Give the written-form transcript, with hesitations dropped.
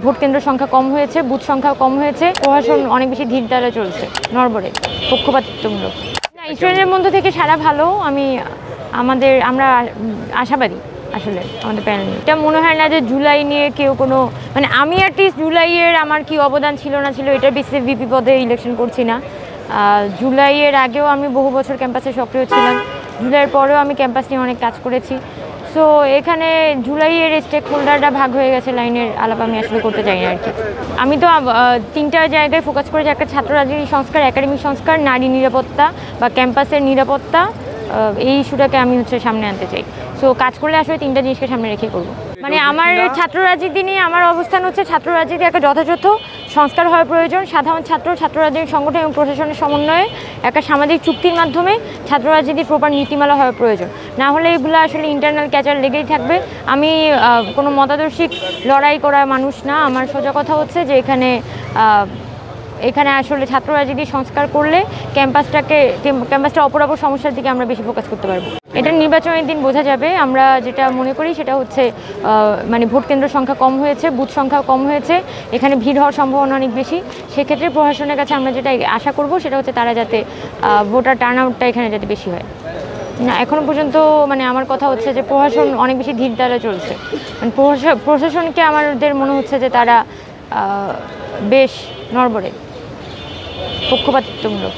Vote কেন্দ্র সংখ্যা কম হয়েছে, বুথ সংখ্যা কম হয়েছে, প্রশাসন অনেক বেশি ধীর দ্বারা চলছে, নড়বড়ে, পক্ষপাতিত্বমূলক। না, স্টুডেন্টের মধ্য থেকে সারা ভালো। আমরা আশাবাদী আসলে আমাদের প্যানেল। এটা মনে হয় না যে জুলাই নিয়ে কেউ কোনো আমি অ্যাটলিস্ট জুলাইয়ের আমার কি অবদান ছিল না ছিল এটার বেসিসে ভিপি পদে ইলেকশন করছি না। জুলাইয়ের আগেও আমি বহু বছর ক্যাম্পাসে সক্রিয় ছিলাম, জুলাইয়ের পরেও আমি ক্যাম্পাস নিয়ে অনেক কাজ করেছি। সো এখানে জুলাইয়ের স্টেক হোল্ডাররা ভাগ হয়ে গেছে, লাইনের আলাপ আমি আসলে করতে চাই না আর কি। আমি তো তিনটা জায়গায় ফোকাস করেছি, একটা ছাত্র রাজনীতি সংস্কার, একাডেমিক সংস্কার, নারী নিরাপত্তা বা ক্যাম্পাসের নিরাপত্তা। এই ইস্যুটাকে আমি সামনে আনতে চাই। সো কাজ করলে আসলে তিনটা জিনিসকে সামনে রেখে করবো। আমার ছাত্র রাজনীতি নিয়ে আমার অবস্থান হচ্ছে, ছাত্র রাজনীতি একটা যথাযথ সংস্কার হওয়া প্রয়োজন। সাধারণ ছাত্র রাজনীতির সংগঠন এবং প্রশাসনের সমন্বয়ে একটা সামাজিক চুক্তির মাধ্যমে ছাত্র রাজনীতির প্রপার নীতিমালা হওয়া প্রয়োজন। না হলে এগুলো আসলে ইন্টারনাল ক্যাচার লেগেই থাকবে। আমি কোনো মতাদর্শিক লড়াই করা মানুষ না। আমার সোজা কথা হচ্ছে যে এখানে আসলে ছাত্র রাজনীতি সংস্কার করলে ক্যাম্পাসটা অপরাপর সমস্যার দিকে আমরা বেশি ফোকাস করতে পারবো। এটা নির্বাচনের দিন বোঝা যাবে। আমরা যেটা মনে করি সেটা হচ্ছে ভোট কেন্দ্র সংখ্যা কম হয়েছে, বুথ সংখ্যা কম হয়েছে, এখানে ভিড় হওয়ার সম্ভাবনা অনেক বেশি। সেক্ষেত্রে প্রশাসনের কাছে আমরা যেটা আশা করব সেটা হচ্ছে তারা যাতে ভোটার টার্ন আউটটা এখানে যাতে বেশি হয়। না, এখনও পর্যন্ত আমার কথা হচ্ছে যে প্রশাসন অনেক বেশি ধীর দ্বারা চলছে। প্রশাসনকে আমাদের মনে হচ্ছে যে তারা বেশ নড়বড়ে, পক্ষপাতিত্বমূলক।